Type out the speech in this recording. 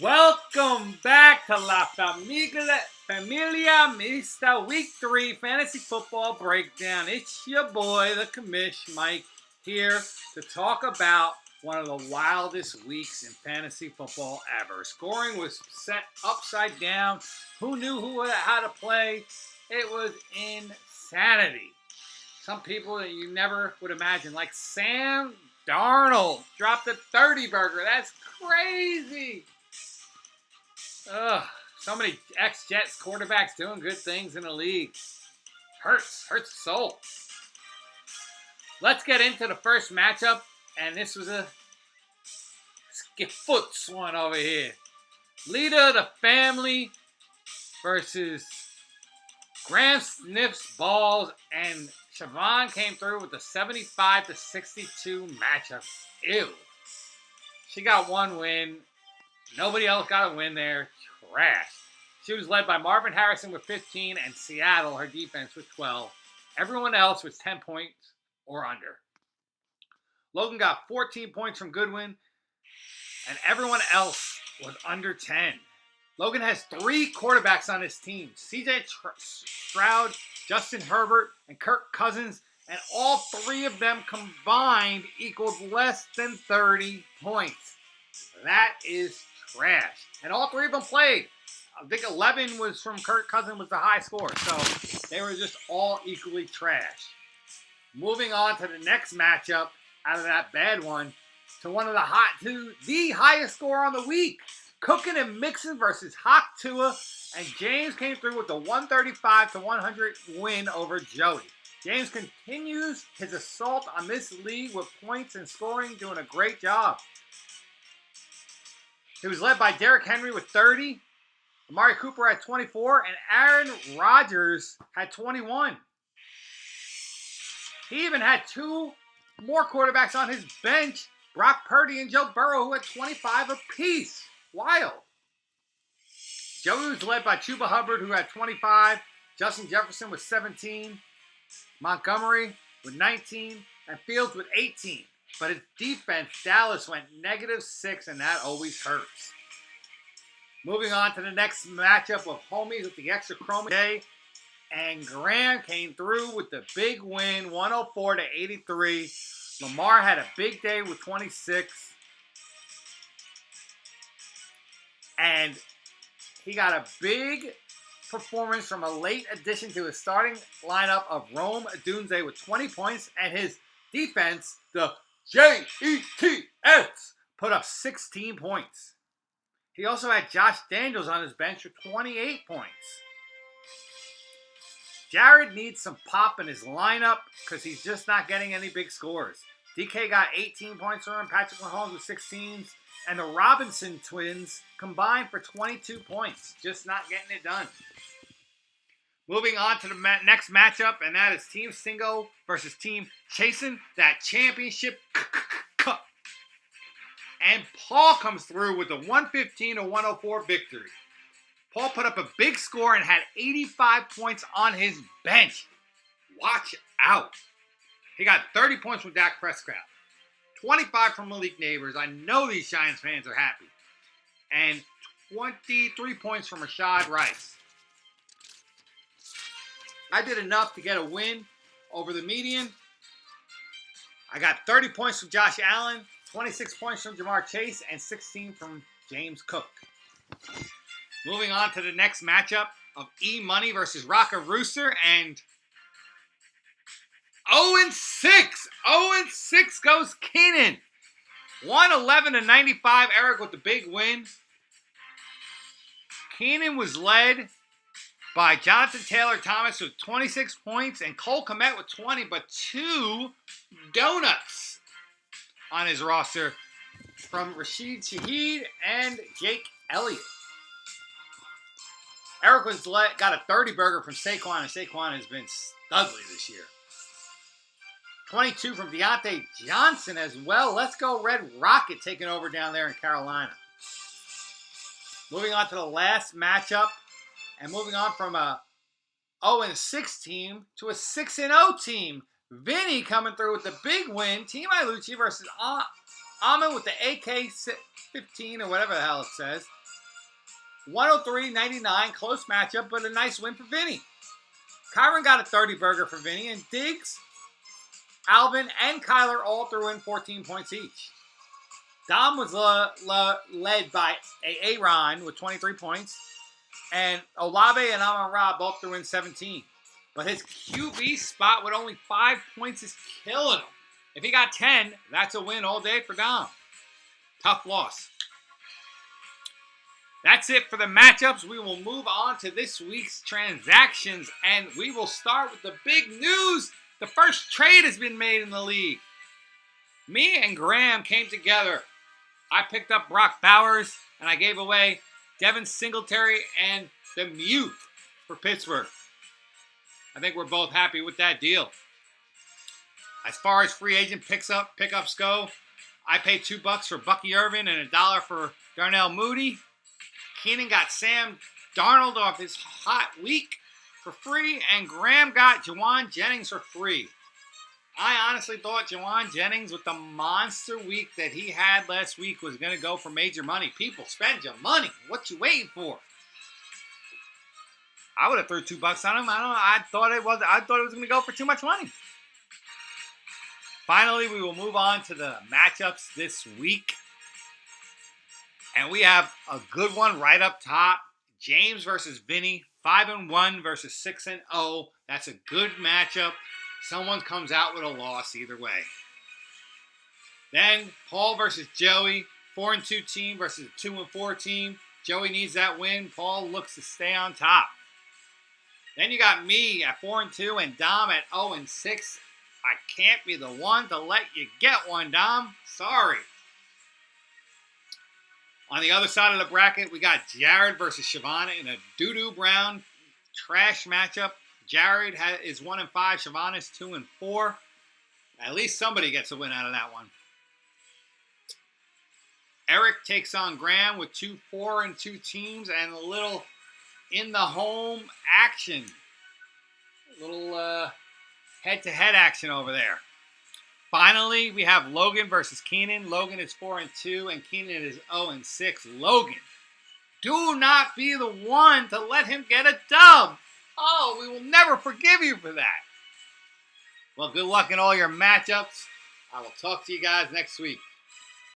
Welcome back to La Familia Mista Week 3 Fantasy Football Breakdown. It's your boy, the commish, Mike, here to talk about one of the wildest weeks in fantasy football ever. Scoring was set upside down. Who knew how to play? It was insanity. Some people that you never would imagine, like Sam Darnold, dropped a 30 burger. That's crazy. Ugh, so many ex-Jets quarterbacks doing good things in the league. Hurts the soul. Let's get into the first matchup, and this was a skifoots one over here. Leader of the family versus Graham Sniffs Balls, and Siobhan came through with the 75-62 matchup. Ew. She got one win. Nobody else got a win there. Trash. She was led by Marvin Harrison with 15 and Seattle, her defense, with 12. Everyone else was 10 points or under. Logan got 14 points from Goodwin, and everyone else was under 10. Logan has 3 quarterbacks on his team: CJ Stroud, Justin Herbert, and Kirk Cousins, and all 3 of them combined equaled less than 30 points. That is trash. And all 3 of them played. I think 11 was from Kirk Cousins was the high score. So they were just all equally trash. Moving on to the next matchup out of that bad one to the highest score on the week. Cooking and Mixon versus Hawk Tua. And James came through with the 135-100 win over Joey. James continues his assault on this league with points and scoring, doing a great job. He was led by Derrick Henry with 30. Amari Cooper had 24. And Aaron Rodgers had 21. He even had 2 more quarterbacks on his bench. Brock Purdy and Joe Burrow, who had 25 apiece. Wild. Joey was led by Chuba Hubbard, who had 25. Justin Jefferson with 17. Montgomery with 19. And Fields with 18. But his defense, Dallas, went -6, and that always hurts. Moving on to the next matchup of homies with the extra chroma day. And Graham came through with the big win, 104-83. Lamar had a big day with 26. And he got a big performance from a late addition to his starting lineup of Rome Odunze with 20 points. And his defense, the Jets, put up 16 points. He also had Josh Daniels on his bench with 28 points. Jared needs some pop in his lineup because he's just not getting any big scores. DK got 18 points from him, Patrick Mahomes with 16, and the Robinson twins combined for 22 points. Just not getting it done. Moving on to the next matchup, and that is Team Singo versus Team Chasing that championship cup. And Paul comes through with a 115-104 victory. Paul put up a big score and had 85 points on his bench. Watch out. He got 30 points from Dak Prescott, 25 from Malik Neighbors. I know these Giants fans are happy. And 23 points from Rashad Rice. I did enough to get a win over the median. I got 30 points from Josh Allen, 26 points from Jamar Chase, and 16 from James Cook. Moving on to the next matchup of E-Money versus Rocker Rooster, and 0-6. 0-6 goes Keenan. 111-95, Eric with the big win. Keenan was led by Jonathan Taylor Thomas with 26 points and Cole Kmet with 20, but 2 donuts on his roster from Rashid Shaheed and Jake Elliott. Eric got a 30 burger from Saquon, and Saquon has been studly this year. 22 from Deontay Johnson as well. Let's go Red Rocket taking over down there in Carolina. Moving on to the last matchup, and moving on from a 0-6 team to a 6-0 team. Vinny coming through with the big win. Team Ilucci versus Ahmed with the AK-15 or whatever the hell it says. 103-99, close matchup, but a nice win for Vinny. Kyron got a 30 burger for Vinny, and Diggs, Alvin, and Kyler all threw in 14 points each. Dom was led by Aaron with 23 points, and Olave and Amon-Ra both threw in 17. But his QB spot with only 5 points is killing him. If he got 10, that's a win all day for Dom. Tough loss. That's it for the matchups. We will move on to this week's transactions, and we will start with the big news. The first trade has been made in the league. Me and Graham came together. I picked up Brock Bowers, and I gave away Devin Singletary and the Mute for Pittsburgh. I think we're both happy with that deal. As far as free agent pickups go, I paid $2 for Bucky Irvin and $1 for Darnell Mooney. Keenan got Sam Darnold off his hot week for free, and Graham got Jawan Jennings for free. I honestly thought Jawan Jennings, with the monster week that he had last week, was going to go for major money. People, spend your money. What you waiting for? I would have threw $2 on him. I thought it was going to go for too much money. Finally, we will move on to the matchups this week. And we have a good one right up top. James versus Vinny. 5-1 versus 6-0. That's a good matchup. Someone comes out with a loss either way. Then Paul versus Joey. 4-2 team versus a 2-4 team. Joey needs that win. Paul looks to stay on top. Then you got me at 4-2 and Dom at 0-6. I can't be the one to let you get one, Dom. Sorry. On the other side of the bracket, we got Jared versus Shavana in a doo-doo brown trash matchup. Jared is 1-5. Shavana is 2-4. At least somebody gets a win out of that one. Eric takes on Graham with 2 4-2 teams and a little in-the-home action. A little head-to-head action over there. Finally, we have Logan versus Keenan. Logan is 4-2 and Keenan is 0-6. Logan, do not be the one to let him get a dub. Oh, we will never forgive you for that. Well, good luck in all your matchups. I will talk to you guys next week.